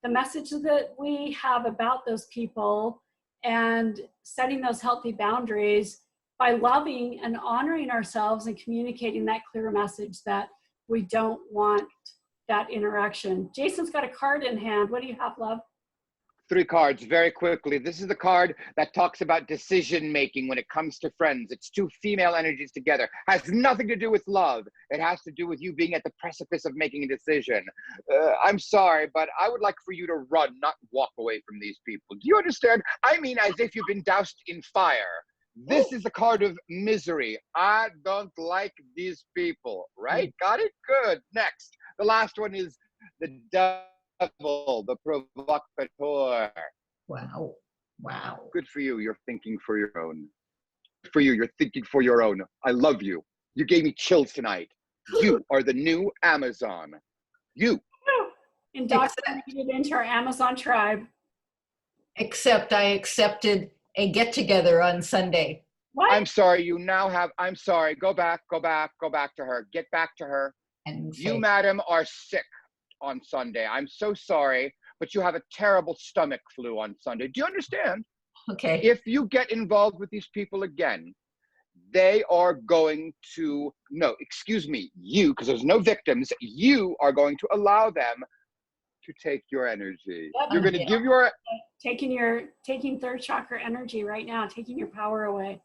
the message that we have about those people, and setting those healthy boundaries by loving and honoring ourselves and communicating that clear message that we don't want that interaction. Jason's got a card in hand. What do you have, love? 3 cards very quickly. This is the card that talks about decision making when it comes to friends. It's 2 female energies together. Has nothing to do with love. It has to do with you being at the precipice of making a decision. I'm sorry, but I would like for you to run, not walk away from these people. Do you understand? I mean, as if you've been doused in fire. This is the card of misery. I don't like these people, right? Got it? Good. Next. The last one is the devil, the provocateur. Wow. Wow. Good for you. You're thinking for your own. For you, you're thinking for your own. I love you. You gave me chills tonight. You are the new Amazon. You. Indoctrinated into our Amazon tribe. Except I accepted a get-together on Sunday. What? I'm sorry. You now have. I'm sorry. Go back to her. Get back to her. And You, madam, are sick on Sunday. I'm so sorry, but you have a terrible stomach flu on Sunday. Do you understand? okay. If you get involved with these people again, they are going to, no, excuse me, you, because there's no victims, you are going to allow them to take your energy. Yep. You're going to give your... Taking third chakra energy right now, taking your power away.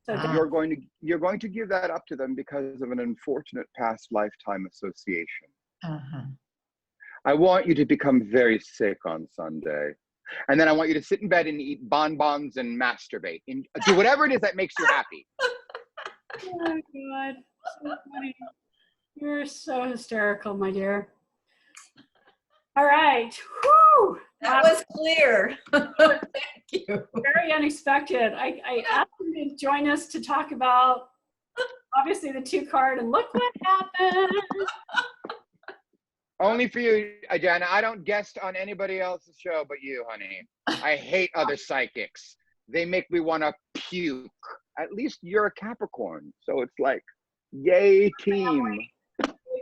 So You're going to give that up to them because of an unfortunate past lifetime association. Uh-huh. I want you to become very sick on Sunday. And then I want you to sit in bed and eat bonbons and masturbate. And do whatever it is that makes you happy. Oh God, so funny. You're so hysterical, my dear. All right. Whew. That was clear. Thank you. Very unexpected. I asked him to join us to talk about, obviously, the 2 card, and look what happened. Only for you, Jana. I don't guest on anybody else's show but you, honey. I hate other psychics. They make me want to puke. At least you're a Capricorn. So it's like, yay, team.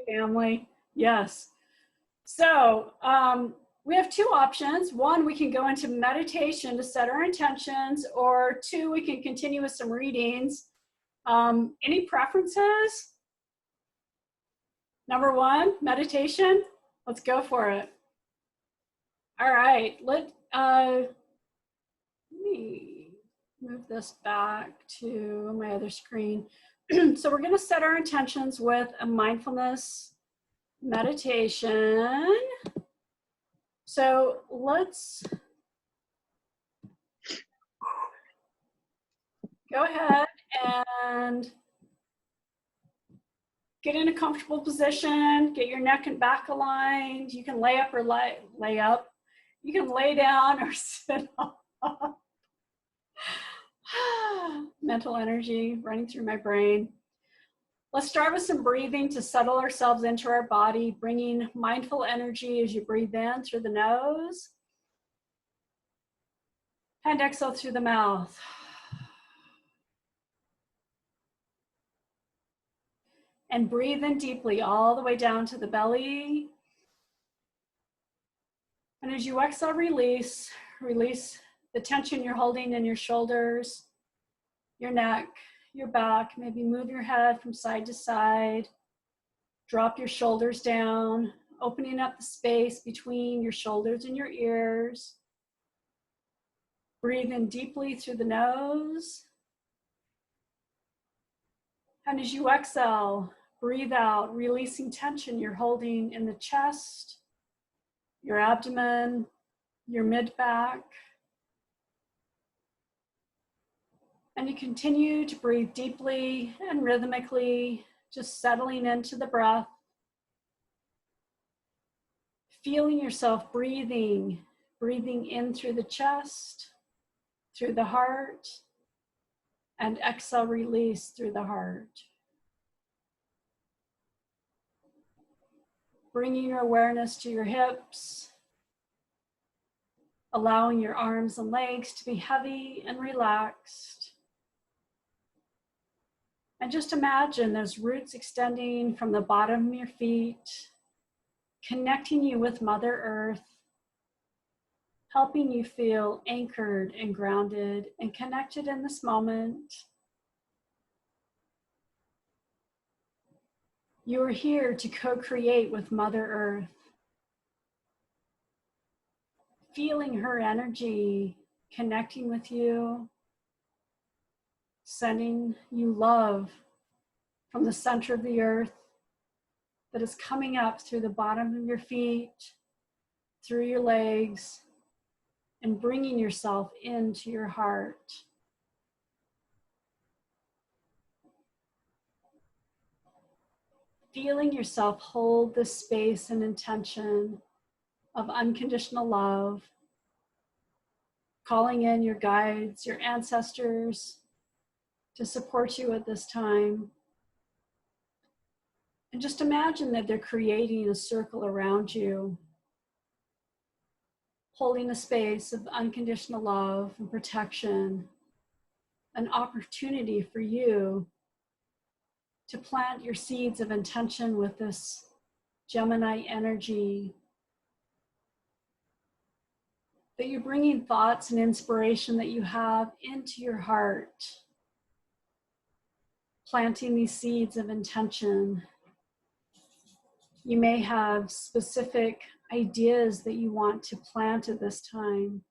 Family. Yes. So we have 2 options. 1, we can go into meditation to set our intentions, or 2, we can continue with some readings. Any preferences? Number 1, meditation. Let's go for it. All right. Let me move this back to my other screen. So we're going to set our intentions with a mindfulness meditation. So let's go ahead and get in a comfortable position, get your neck and back aligned. You can lay up or lay up. You can lay down or sit up. Mental energy running through my brain. Let's start with some breathing to settle ourselves into our body, bringing mindful energy as you breathe in through the nose and exhale through the mouth. And breathe in deeply all the way down to the belly. And as you exhale, release the tension you're holding in your shoulders, your neck, your back. Maybe move your head from side to side. Drop your shoulders down, opening up the space between your shoulders and your ears. Breathe in deeply through the nose. And as you exhale, breathe out, releasing tension you're holding in the chest, your abdomen, your mid-back. And you continue to breathe deeply and rhythmically, just settling into the breath. Feeling yourself breathing in through the chest, through the heart, and exhale, release through the heart. Bringing your awareness to your hips, allowing your arms and legs to be heavy and relaxed. And just imagine those roots extending from the bottom of your feet, connecting you with Mother Earth, helping you feel anchored and grounded and connected in this moment. You are here to co-create with Mother Earth, feeling her energy, connecting with you, sending you love from the center of the earth that is coming up through the bottom of your feet, through your legs, and bringing yourself into your heart. Feeling yourself hold this space and intention of unconditional love, calling in your guides, your ancestors to support you at this time. And just imagine that they're creating a circle around you, holding a space of unconditional love and protection, an opportunity for you to plant your seeds of intention with this Gemini energy, that you're bringing thoughts and inspiration that you have into your heart, planting these seeds of intention. You may have specific ideas that you want to plant at this time.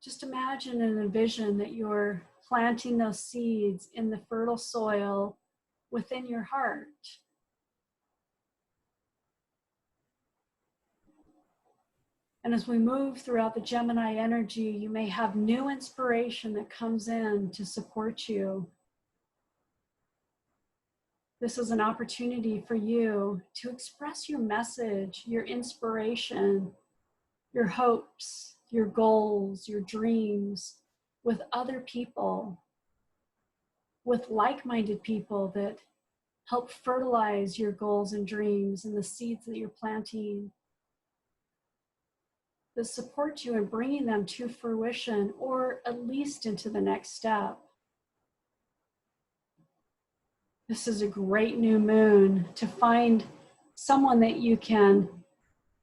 Just imagine and envision that you're planting those seeds in the fertile soil within your heart. And as we move throughout the Gemini energy, you may have new inspiration that comes in to support you. This is an opportunity for you to express your message, your inspiration, your hopes, your goals, your dreams with other people, with like-minded people that help fertilize your goals and dreams and the seeds that you're planting, that support you in bringing them to fruition or at least into the next step. This is a great new moon to find someone that you can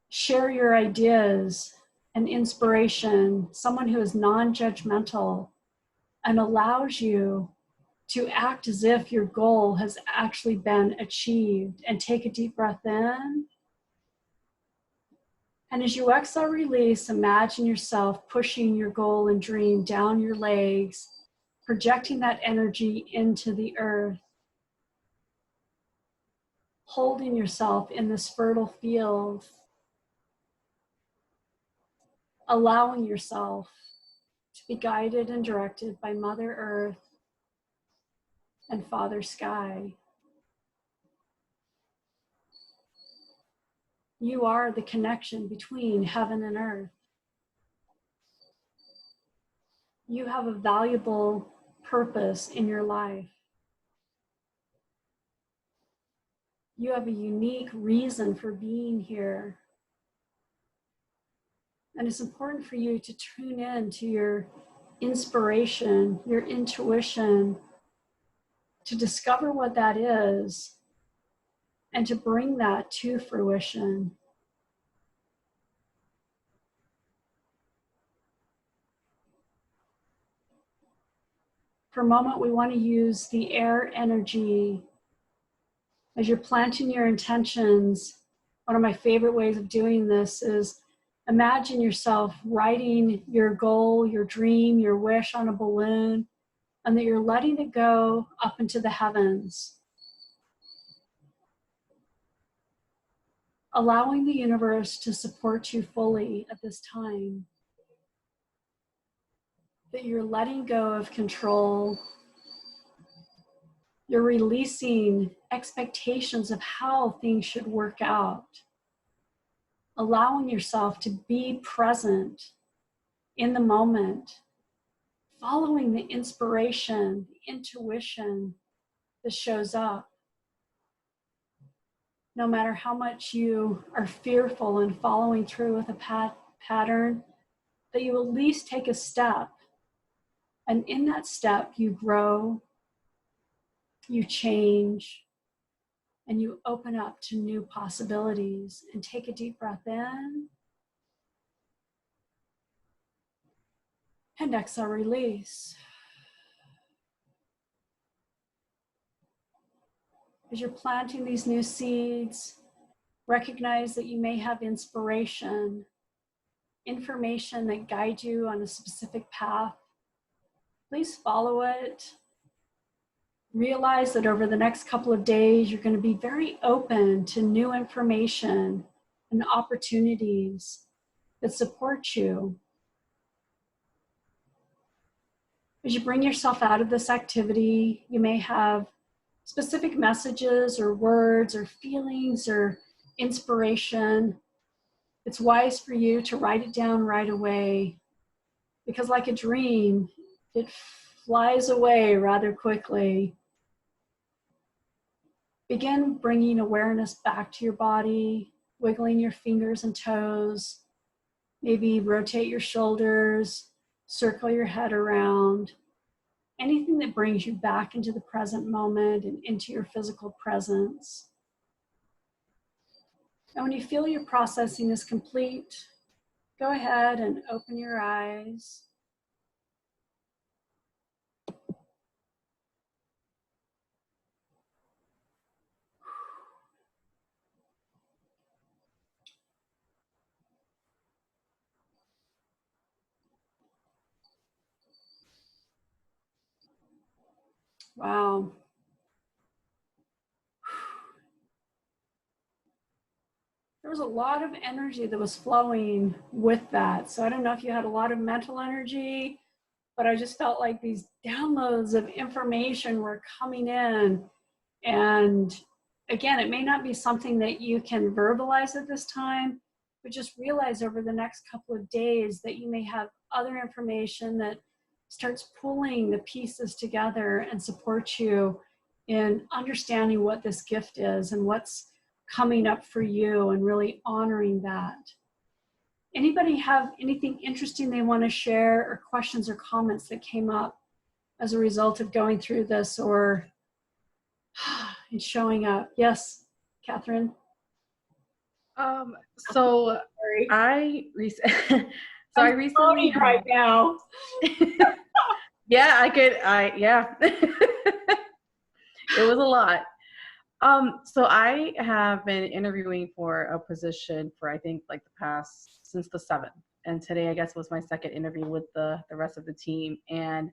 share your ideas and inspiration, someone who is non-judgmental and allows you to act as if your goal has actually been achieved. And take a deep breath in. And as you exhale, release, imagine yourself pushing your goal and dream down your legs, projecting that energy into the earth, holding yourself in this fertile field, allowing yourself to be guided and directed by Mother Earth and Father Sky. You are the connection between heaven and earth. You have a valuable purpose in your life. You have a unique reason for being here. And it's important for you to tune in to your inspiration, your intuition, to discover what that is and to bring that to fruition. For a moment, we want to use the air energy. As you're planting your intentions, one of my favorite ways of doing this is imagine yourself writing your goal, your dream, your wish on a balloon, and that you're letting it go up into the heavens. Allowing the universe to support you fully at this time. That you're letting go of control. You're releasing expectations of how things should work out. Allowing yourself to be present in the moment, following the inspiration, the intuition that shows up. No matter how much you are fearful and following through with a pattern, that you at least take a step. And in that step, you grow, you change, and you open up to new possibilities. And take a deep breath in. And exhale, release. As you're planting these new seeds, recognize that you may have inspiration, information that guides you on a specific path. Please follow it. Realize that over the next couple of days, you're going to be very open to new information and opportunities that support you. As you bring yourself out of this activity, you may have specific messages or words or feelings or inspiration. It's wise for you to write it down right away, because like a dream, it flies away rather quickly. Begin bringing awareness back to your body, wiggling your fingers and toes. Maybe rotate your shoulders, circle your head around. Anything that brings you back into the present moment and into your physical presence. And when you feel your processing is complete, go ahead and open your eyes. Wow. There was a lot of energy that was flowing with that. So I don't know if you had a lot of mental energy, but I just felt like these downloads of information were coming in And again, it may not be something that you can verbalize at this time, but just realize over the next couple of days that you may have other information that starts pulling the pieces together and supports you in understanding what this gift is and what's coming up for you, and really honoring that. Anybody have anything interesting they want to share, or questions or comments that came up as a result of going through this or and showing up? Yes, Catherine. So Sorry. I recently right now. Yeah, yeah. It was a lot. So I have been interviewing for a position for, I think, like since the 7th. And today, I guess, was my second interview with the rest of the team. And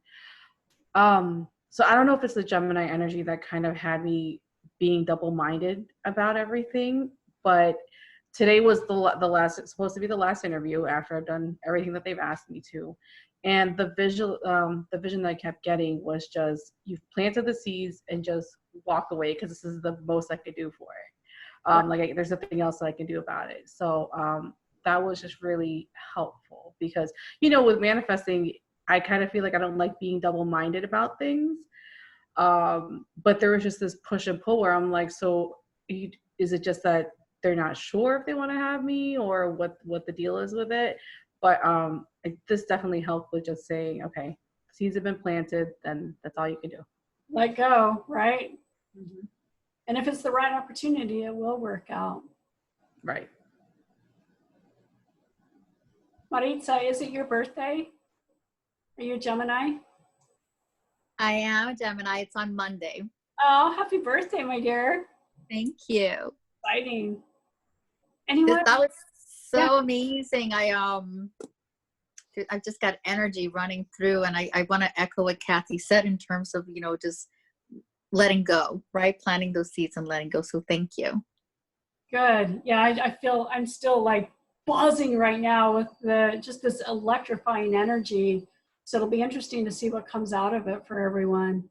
so I don't know if it's the Gemini energy that kind of had me being double-minded about everything, but today was the last, it's supposed to be the last interview after I've done everything that they've asked me to. And the vision that I kept getting was just, you've planted the seeds and just walk away, because this is the most I could do for it. There's nothing else that I can do about it. So that was just really helpful, because, with manifesting, I kind of feel like I don't like being double-minded about things. But there was just this push and pull where I'm like, so is it just that they're not sure if they want to have me, or what the deal is with it? But this definitely helped with just saying, okay, seeds have been planted, then that's all you can do. Let go, right? Mm-hmm. And if it's the right opportunity, it will work out. Right. Maritza, is it your birthday? Are you a Gemini? I am a Gemini. It's on Monday. Oh, happy birthday, my dear. Thank you. Exciting. Anyone? That was so amazing. I've just got energy running through, and I want to echo what Kathy said in terms of, just letting go, right? Planting those seeds and letting go. So thank you. Good. Yeah, I feel I'm still like buzzing right now with just this electrifying energy. So it'll be interesting to see what comes out of it for everyone.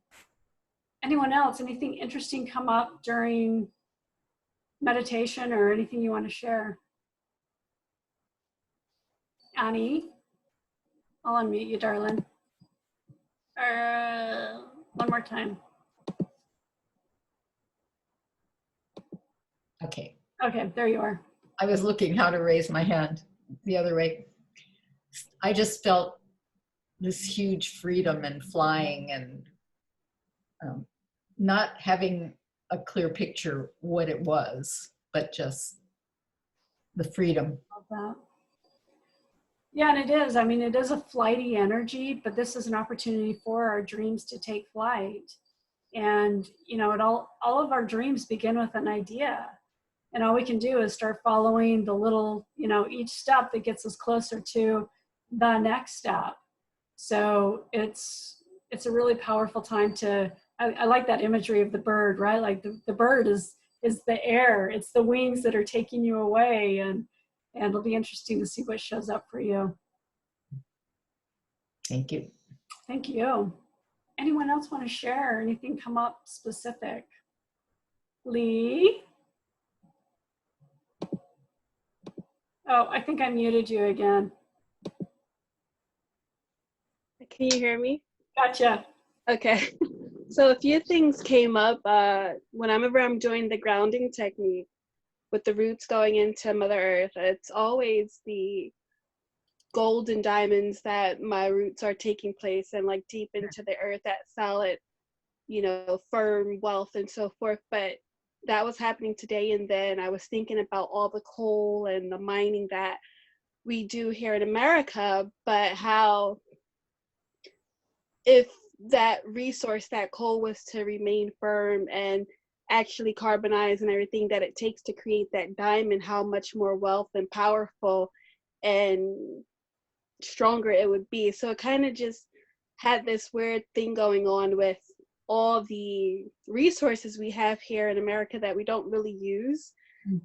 Anyone else? Anything interesting come up during meditation, or anything you want to share? Annie, I'll unmute you, darling. One more time. Okay. Okay, there you are. I was looking how to raise my hand the other way. I just felt this huge freedom and flying, and not having a clear picture what it was, but just the freedom. Love that. Yeah, and it is. I mean, it is a flighty energy, but this is an opportunity for our dreams to take flight. And, all of our dreams begin with an idea. And all we can do is start following the little, each step that gets us closer to the next step. So it's a really powerful time I like that imagery of the bird, right? Like the bird is the air. It's the wings that are taking you away. And it'll be interesting to see what shows up for you. Thank you. Thank you. Anyone else want to share? Anything come up specific? Lee? Oh, I think I muted you again. Can you hear me? Gotcha. Okay. So a few things came up whenever I'm doing the grounding technique with the roots going into Mother Earth. It's always the golden diamonds that my roots are taking place, and like deep into the earth, that solid, firm wealth and so forth. But that was happening today, and then I was thinking about all the coal and the mining that we do here in America, but how if that resource, that coal, was to remain firm and actually carbonize and everything that it takes to create that diamond, how much more wealth and powerful and stronger it would be. So it kind of just had this weird thing going on with all the resources we have here in America that we don't really use.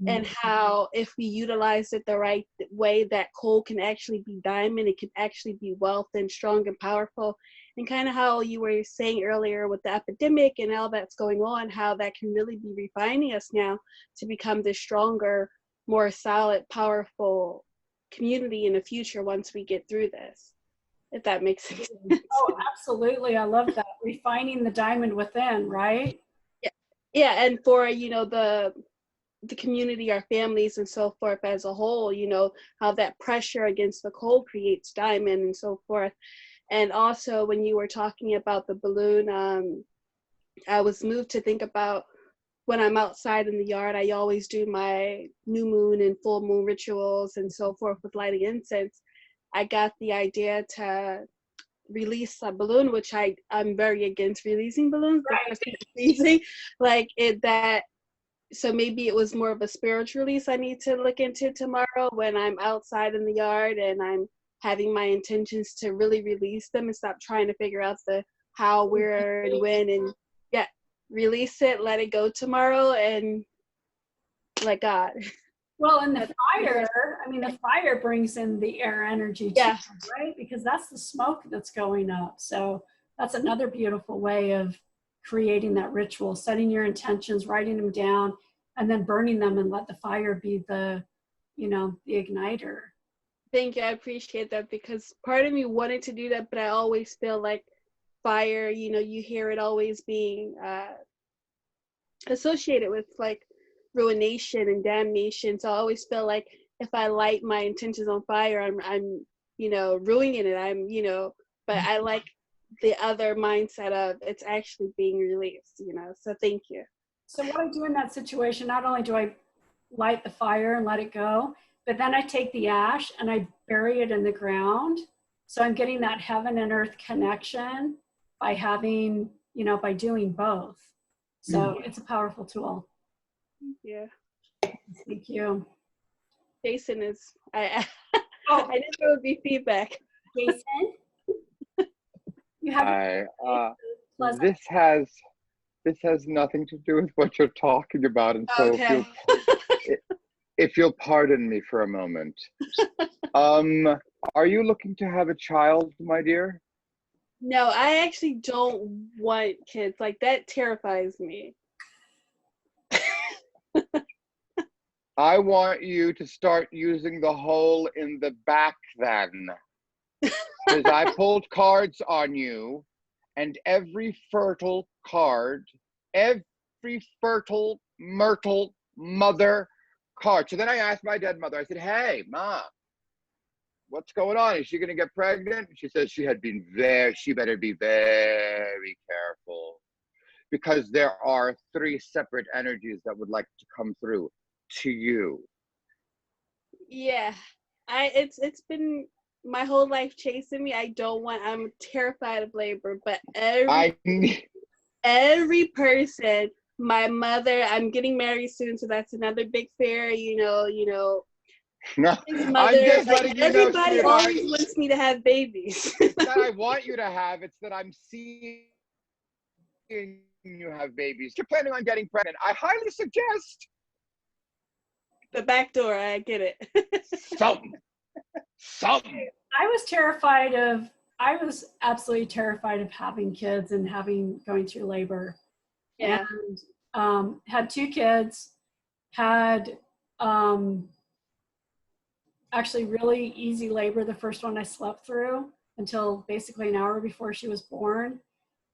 and how if we utilize it the right way, that coal can actually be diamond, it can actually be wealth and strong and powerful. And kind of how you were saying earlier with the epidemic and all that's going on, how that can really be refining us now to become this stronger, more solid, powerful community in the future once we get through this, if that makes sense. Oh, absolutely. I love that. Refining the diamond within, right? Yeah, and for, you know, the community, our families and so forth as a whole, you know, how that pressure against the coal creates diamond and so forth. And also when you were talking about the balloon, I was moved to think about when I'm outside in the yard, I always do my new moon and full moon rituals and so forth with lighting incense. I got the idea to release a balloon, which I'm very against releasing balloons, because releasing like it, that, so maybe it was more of a spiritual release I need to look into tomorrow when I'm outside in the yard and I'm having my intentions to really release them and stop trying to figure out the how, where, and when, and release it, let it go tomorrow, and let God. Well, and the fire, I mean, the fire brings in the air energy too, right? Because that's the smoke that's going up. So that's another beautiful way of creating that ritual, setting your intentions, writing them down, and then burning them, and let the fire be the, you know, the igniter. Thank you. I appreciate that, because part of me wanted to do that, but I always feel like fire, you know, you hear it always being associated with like ruination and damnation. So I always feel like if I light my intentions on fire, I'm you know, ruining it. I'm, you know, but I like the other mindset of it's actually being released, you know. So thank you. So what I do in that situation, not only do I light the fire and let it go, but then I take the ash and I bury it in the ground. So I'm getting that heaven and earth connection by having, you know, by doing both. So it's a powerful tool. Yeah. Thank you. Jason is, I knew there would be feedback. Jason? You have this has nothing to do with what you're talking about, and so if you'll pardon me for a moment. Are you looking to have a child, my dear? No, I actually don't want kids. Like, that terrifies me. I want you to start using the hole in the back then. Because I pulled cards on you, and every fertile card, every fertile, myrtle, mother card. So then I asked my dead mother, I said, hey, Mom, what's going on? Is she going to get pregnant? She says she better be very careful, because there are 3 separate energies that would like to come through to you. Yeah, it's been my whole life chasing me. I'm terrified of labor, but every person, my mother, I'm getting married soon, so that's another big fear, you know. No, mother, I'm just letting everybody always wants me to have babies. It's that I want you to have, it's that I'm seeing you have babies. You're planning on getting pregnant. I highly suggest the back door. I get it. something. I was absolutely terrified of having kids and going through labor. Yeah. And had 2 kids, had actually really easy labor. The first one I slept through until basically an hour before she was born.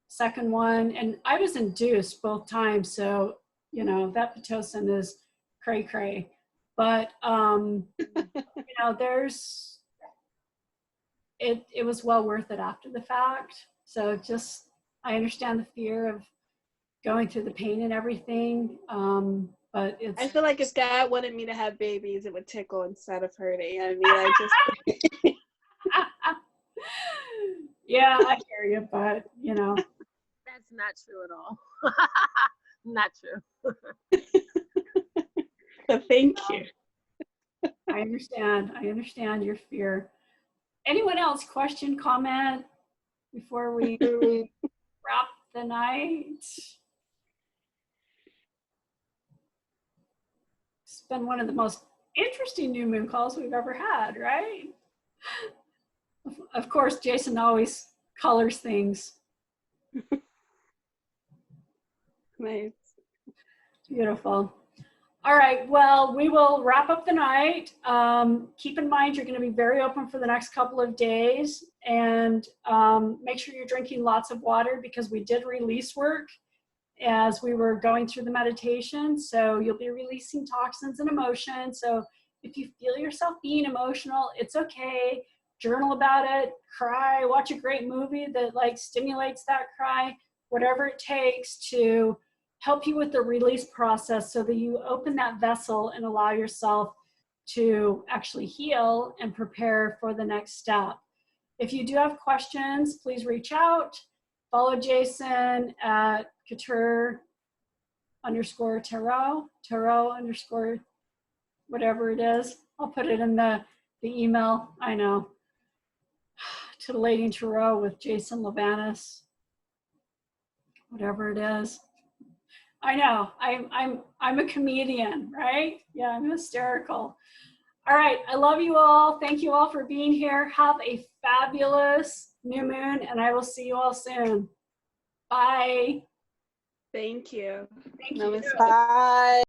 Second one, and I was induced both times, so you know that Pitocin is cray cray. But you know, it was well worth it after the fact. So just, I understand the fear of going through the pain and everything, but I feel like if God wanted me to have babies, it would tickle instead of hurting. I mean, I just yeah, I hear you, but you know, that's not true at all. Not true. Thank you. I understand your fear. Anyone else question, comment before we wrap the night? been one of the most interesting new moon calls we've ever had, right? Of course, Jason always colors things. Nice. Beautiful. All right, well, we will wrap up the night. Keep in mind, you're going to be very open for the next couple of days, and make sure you're drinking lots of water because we did release work as we were going through the meditation. So you'll be releasing toxins and emotions. So if you feel yourself being emotional, it's okay. Journal about it, cry, watch a great movie that like stimulates that cry, whatever it takes to help you with the release process so that you open that vessel and allow yourself to actually heal and prepare for the next step. If you do have questions, please reach out. Follow Jason at Tarot whatever it is. I'll put it in the email. I know. Titillating Tarot with Jason Levanis. Whatever it is. I know. I'm a comedian, right? Yeah, I'm hysterical. All right. I love you all. Thank you all for being here. Have a fabulous new moon, and I will see you all soon. Bye. Thank you. Thank you. Namaste. Bye.